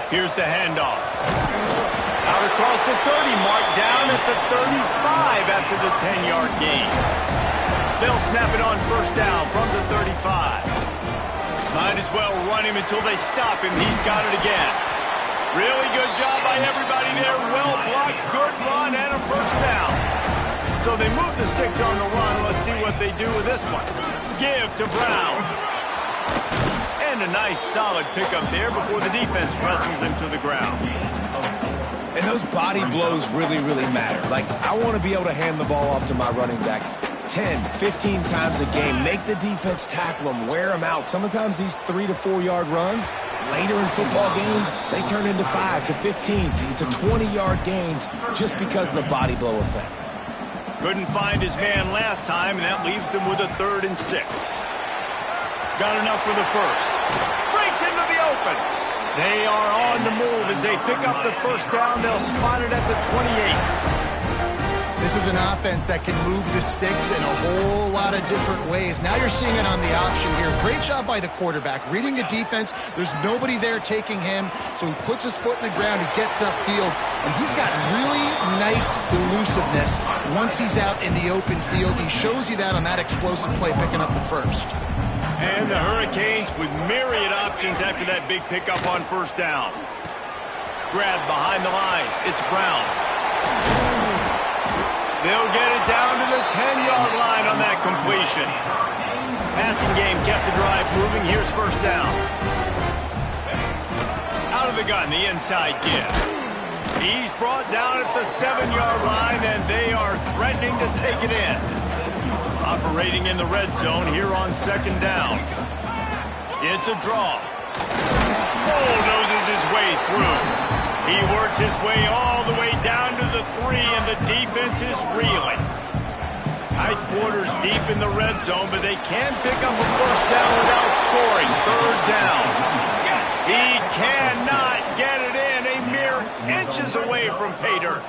Here's the handoff. Out across the 30, marked down at the 35 after the 10-yard gain. They'll snap it on first down from the 35. Might as well run him until they stop him. He's got it again. Really good job by everybody there. Well blocked, good run, and a first down. So they move the sticks on the run. Let's see what they do with this one. Give to Brown. And a nice solid pickup there before the defense wrestles him to the ground. And those body blows really, really matter. Like, I want to be able to hand the ball off to my running back 10, 15 times a game. Make the defense tackle them, wear them out. Sometimes these 3 to 4 yard runs, later in football games, they turn into 5 to 15 to 20-yard gains just because of the body blow effect. Couldn't find his man last time, and that leaves him with a 3rd and 6. Got enough for the first. Breaks into the open. They are on the move as they pick up the first down. They'll spot it at the 28. This is an offense that can move the sticks in a whole lot of different ways. Now you're seeing it on the option here. Great job by the quarterback. Reading the defense, there's nobody there taking him, so he puts his foot in the ground, he gets upfield, and he's got really nice elusiveness once he's out in the open field. He shows you that on that explosive play, picking up the first. And the Hurricanes with myriad options after that big pickup on first down. Grab behind the line. It's Brown. They'll get it down to the 10-yard line on that completion. Passing game kept the drive moving. Here's first down. Out of the gun, the inside give. He's brought down at the 7-yard line, and they are threatening to take it in. Operating in the red zone here on second down. It's a draw. Bulldozes his way through. He works his way all the way down to the 3, and the defense is reeling. Tight quarters deep in the red zone, but they can pick up a first down without scoring. 3rd down. He cannot get it in. A mere inches away from pay dirt.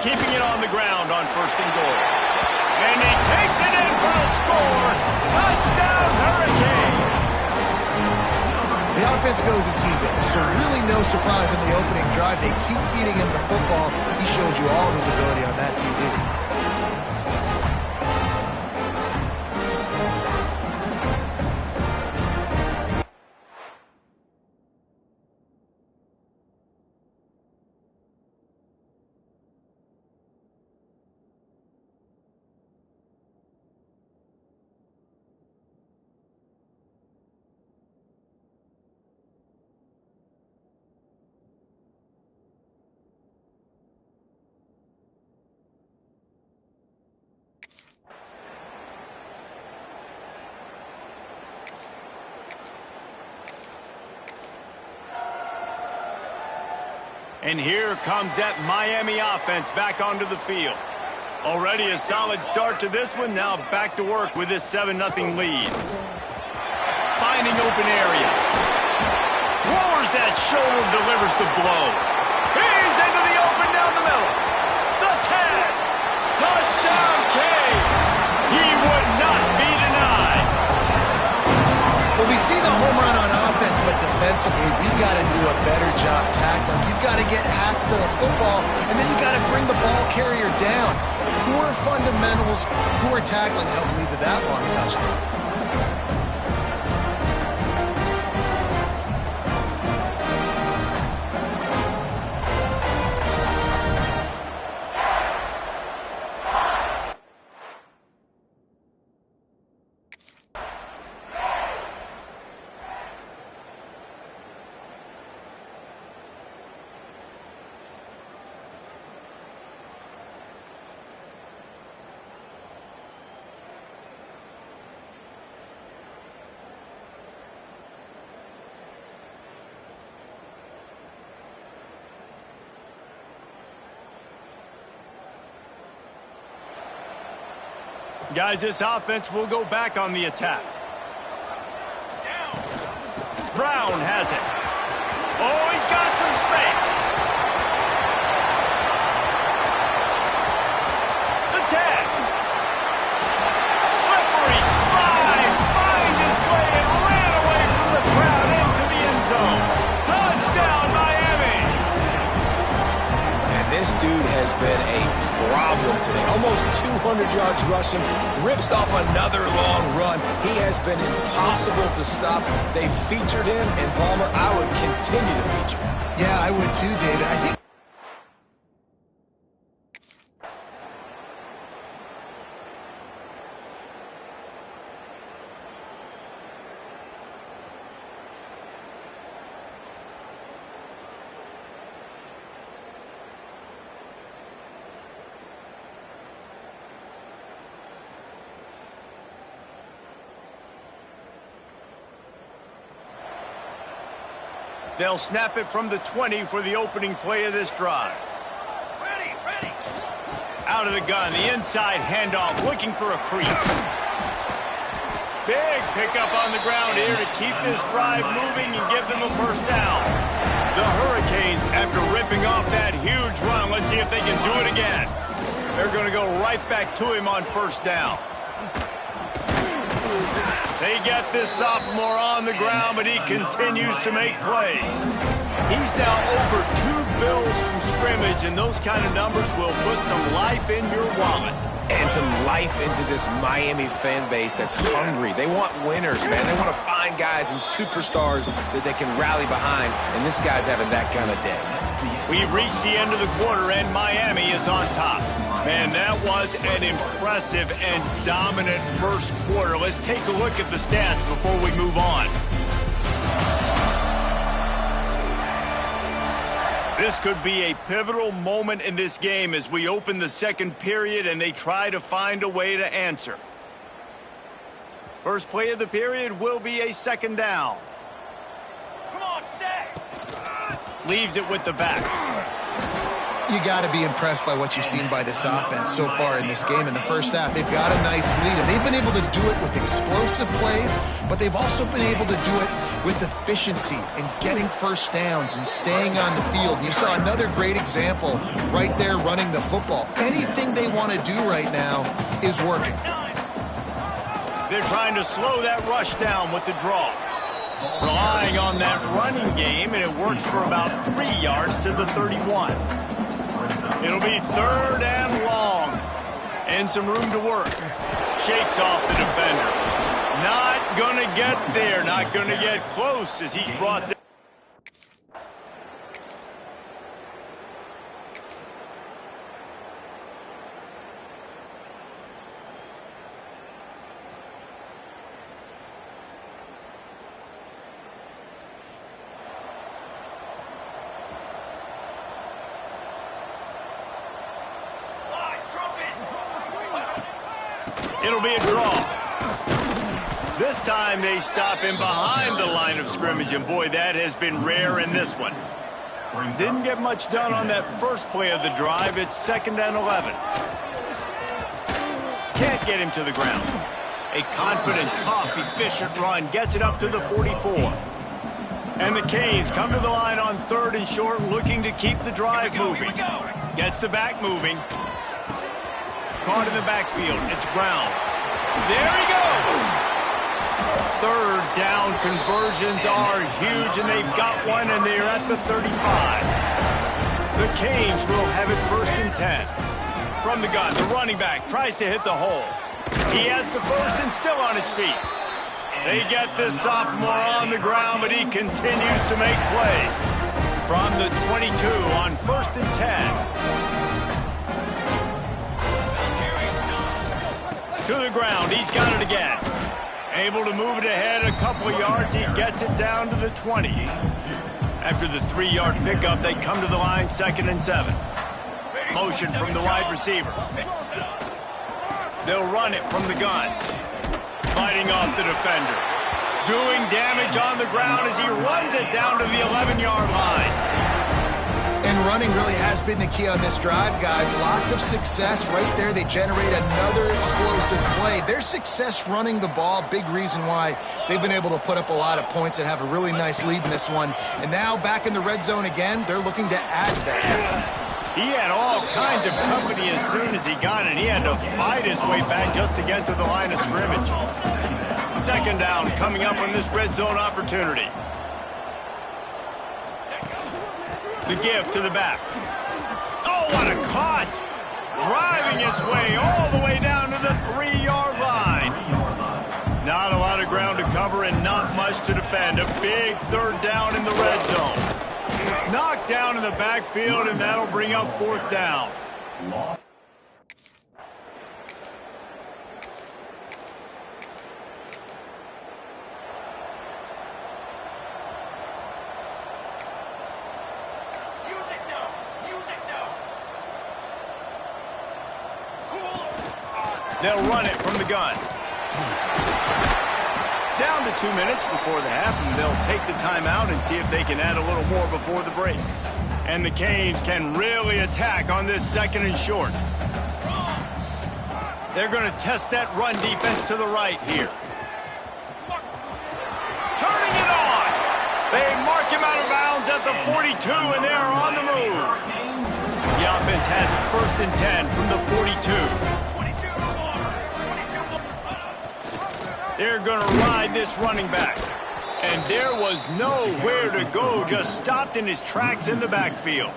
Keeping it on the ground on 1st and goal. And he takes it in for a score. Touchdown, Hurricane. The offense goes as he goes, so really no surprise in the opening drive. They keep feeding him the football. He showed you all of his ability on that TV. And here comes that Miami offense back onto the field. Already a solid start to this one. Now back to work with this 7-0 lead. Finding open areas. Lowers that shoulder, delivers the blow. He's into the open down the middle. The tag. Touchdown, Canes. He would not be denied. Well, we see the home run on offense, but defensively, we've got to do a better job tackling. You've got to get hats to the football, and then you've got to bring the ball carrier down. Poor fundamentals, poor tackling helped lead to that long touchdown. Guys, this offense will go back on the attack. Brown has it. Oh, he's got some space. The tag. Slippery slide. Find his way and ran away from the crowd into the end zone. Touchdown, been a problem today. Almost 200 yards rushing, rips off another long run. He has been impossible to stop. They've featured him, and Palmer, I would continue to feature him. Yeah, I would too, David. I think they'll snap it from the 20 for the opening play of this drive. Ready. Out of the gun, the inside handoff, looking for a crease. Big pickup on the ground here to keep this drive moving and give them a first down. The Hurricanes, after ripping off that huge run, let's see if they can do it again. They're going to go right back to him on first down. They get this sophomore on the ground, but he continues to make plays. He's now over 2 bills from scrimmage, and those kind of numbers will put some life in your wallet. And some life into this Miami fan base that's hungry. They want winners, man. They want to find guys and superstars that they can rally behind, and this guy's having that kind of day. We've reached the end of the quarter, and Miami is on top. Man, that was an impressive and dominant first quarter. Let's take a look at the stats before we move on. This could be a pivotal moment in this game as we open the second period and they try to find a way to answer. First play of the period will be a second down. Come on, set. Leaves it with the back. you got to be impressed by what you've seen by this offense so far in this game. In the first half, they've got a nice lead, and they've been able to do it with explosive plays, but they've also been able to do it with efficiency and getting first downs and staying on the field. And you saw another great example right there running the football. Anything they want to do right now is working. They're trying to slow that rush down with the draw. Relying on that running game, and it works for about 3 yards to the 31. It'll be third and long. And some room to work. Shakes off the defender. Not going to get there. Not going to get close as he's brought down. It'll be a draw. This time they stop him behind the line of scrimmage, and boy, that has been rare in this one. Didn't get much done on that first play of the drive. It's 2nd and 11. Can't get him to the ground. A confident, tough, efficient run gets it up to the 44. And the Canes come to the line on 3rd and short, looking to keep the drive moving. Gets the back moving. Caught in the backfield. It's Brown. There he goes. 3rd down conversions are huge, and they've got one, and they're at the 35. The Canes will have it 1st and 10. From the gun, the running back tries to hit the hole. He has the first and still on his feet. They get this sophomore on the ground, but he continues to make plays. From the 22 on 1st and 10. To the ground, he's got it again. Able to move it ahead a couple of yards, he gets it down to the 20. After the 3-yard pickup, they come to the line 2nd and 7. Motion from the wide receiver. They'll run it from the gun. Fighting off the defender. Doing damage on the ground as he runs it down to the 11-yard line. And running really has been the key on this drive, guys. Lots of success right there. They generate another explosive play. Their success running the ball, big reason why they've been able to put up a lot of points and have a really nice lead in this one. And now back in the red zone again, they're looking to add to that. He had all kinds of company as soon as he got it. He had to fight his way back just to get to the line of scrimmage. 2nd down coming up on this red zone opportunity. The give to the back. Oh, what a cut! Driving its way all the way down to the 3-yard line. Not a lot of ground to cover and not much to defend. A big third down in the red zone. Knocked down in the backfield, and that'll bring up fourth down. They'll run it from the gun. Down to 2 minutes before the half, and they'll take the timeout and see if they can add a little more before the break. And the Canes can really attack on this 2nd and short. They're going to test that run defense to the right here. Turning it on. They mark him out of bounds at the 42, and they are on the move. The offense has it 1st and 10 from the 42. They're going to ride this running back. And there was nowhere to go, just stopped in his tracks in the backfield.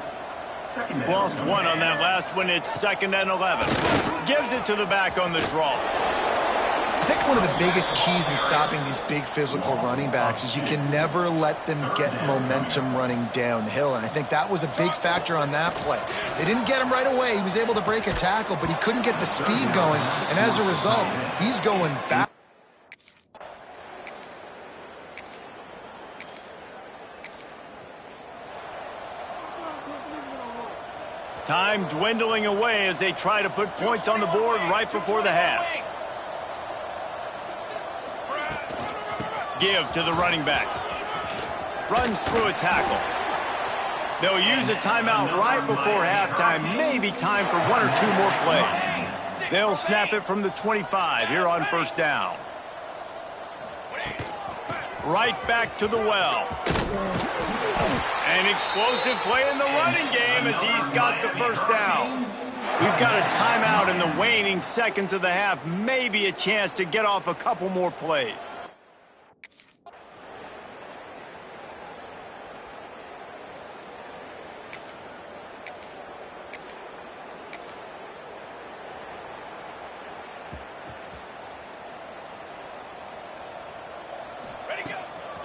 Lost one on that last one. It's 2nd and 11. Gives it to the back on the draw. I think one of the biggest keys in stopping these big physical running backs is you can never let them get momentum running downhill. And I think that was a big factor on that play. They didn't get him right away. He was able to break a tackle, but he couldn't get the speed going. And as a result, he's going back. Time dwindling away as they try to put points on the board right before the half. Give to the running back. Runs through a tackle. They'll use a timeout right before halftime. Maybe time for 1 or 2 more plays. They'll snap it from the 25 here on 1st down. Right back to the well. An explosive play in the running game as he's got the 1st down. We've got a timeout in the waning seconds of the half. Maybe a chance to get off a couple more plays.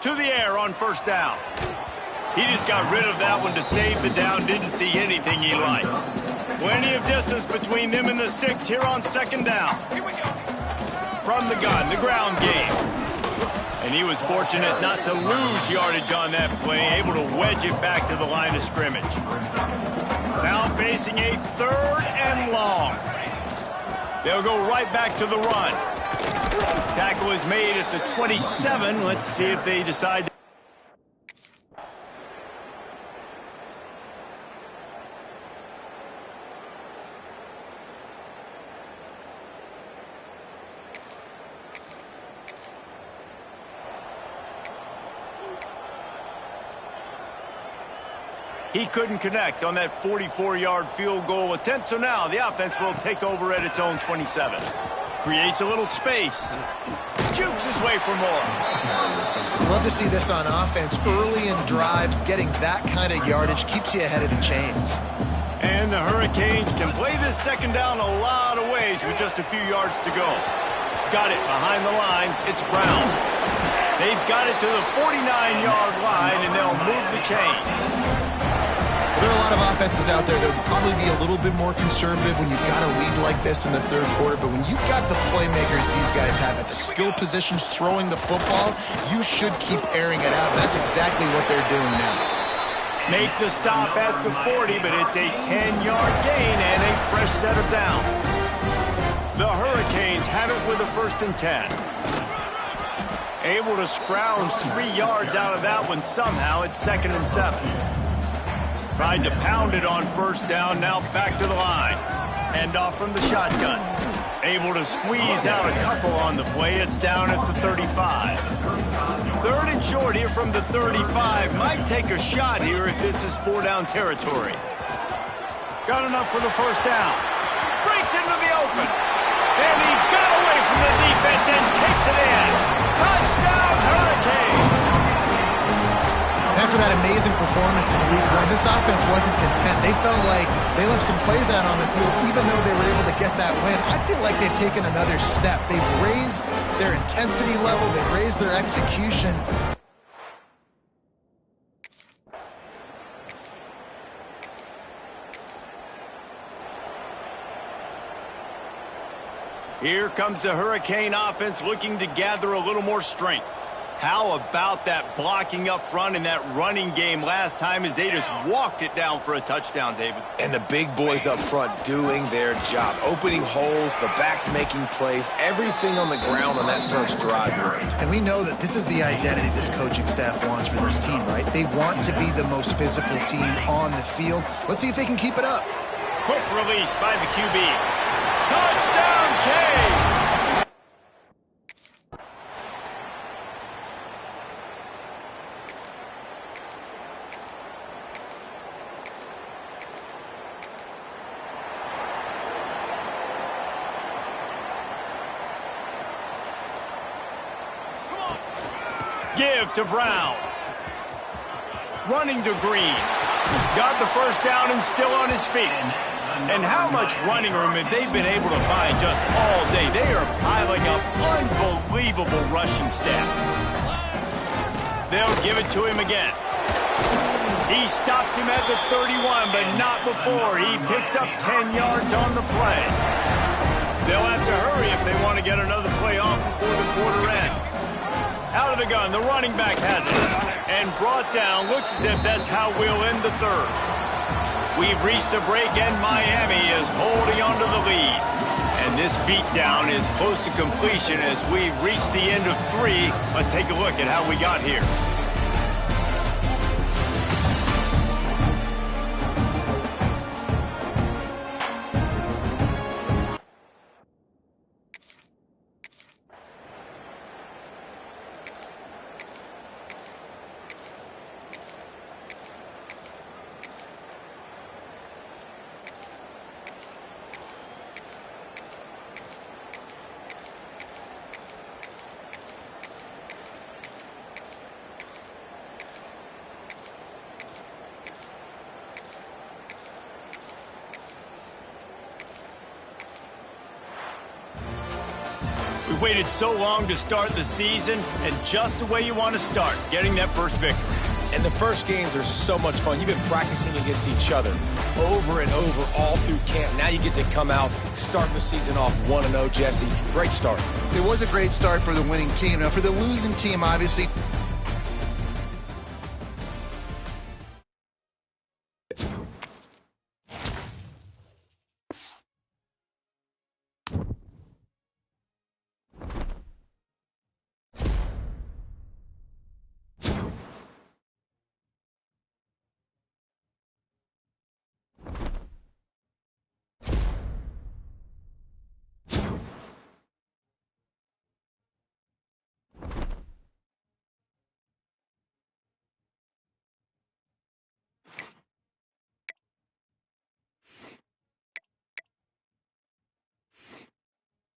To the air on 1st down. He just got rid of that one to save the down. Didn't see anything he liked. Plenty of distance between them and the sticks here on 2nd down. From the gun, the ground game. And he was fortunate not to lose yardage on that play, able to wedge it back to the line of scrimmage. Now facing a 3rd and long. They'll go right back to the run. Tackle is made at the 27. Let's see if they decide. He couldn't connect on that 44-yard field goal attempt, so now the offense will take over at its own 27. Creates a little space. Jukes his way for more. Love to see this on offense. Early in drives, getting that kind of yardage keeps you ahead of the chains. And the Hurricanes can play this 2nd down a lot of ways with just a few yards to go. Got it behind the line. It's Brown. They've got it to the 49-yard line, and they'll move the chains. There are a lot of offenses out there that would probably be a little bit more conservative when you've got a lead like this in the 3rd quarter, but when you've got the playmakers these guys have at the skill positions throwing the football, you should keep airing it out. That's exactly what they're doing now. Make the stop at the 40, but it's a 10-yard gain and a fresh set of downs. The Hurricanes have it with a 1st and 10. Able to scrounge 3 yards out of that one somehow. It's 2nd and 7. Tried to pound it on 1st down, now back to the line. Hand off from the shotgun. Able to squeeze out a couple on the play. It's down at the 35. 3rd and short here from the 35. Might take a shot here if this is 4-down territory. Got enough for the 1st down. Breaks into the open. And he got away from the defense and takes it in. Touchdown, Hurricane. After that that amazing performance in week one, this offense wasn't content. They felt like they left some plays out on the field, even though they were able to get that win. I feel like they've taken another step. They've raised their intensity level. They've raised their execution. Here comes the Hurricane offense looking to gather a little more strength. How about that blocking up front and that running game last time as they just walked it down for a touchdown, David? And the big boys up front doing their job. Opening holes, the backs making plays, everything on the ground on that first drive worked. And we know that this is the identity this coaching staff wants for this team, right? They want to be the most physical team on the field. Let's see if they can keep it up. Quick release by the QB. Touchdown, Canes! Give to Brown. Running to Green. Got the first down and still on his feet. And how much running room have they been able to find just all day? They are piling up unbelievable rushing stats. They'll give it to him again. He stops him at the 31, but not before. He picks up 10 yards on the play. They'll have to hurry if they want to get another play off before the quarter ends. Out of the gun, the running back has it. And brought down, looks as if that's how we'll end the third. We've reached a break, and Miami is holding on to the lead. And this beatdown is close to completion as we've reached the end of 3. Let's take a look at how we got here. We waited so long to start the season, and just the way you want to start, getting that first victory. And the first games are so much fun. You've been practicing against each other over and over all through camp. Now you get to come out, start the season off 1-0, Jesse. Great start. It was a great start for the winning team. Now, for the losing team, obviously,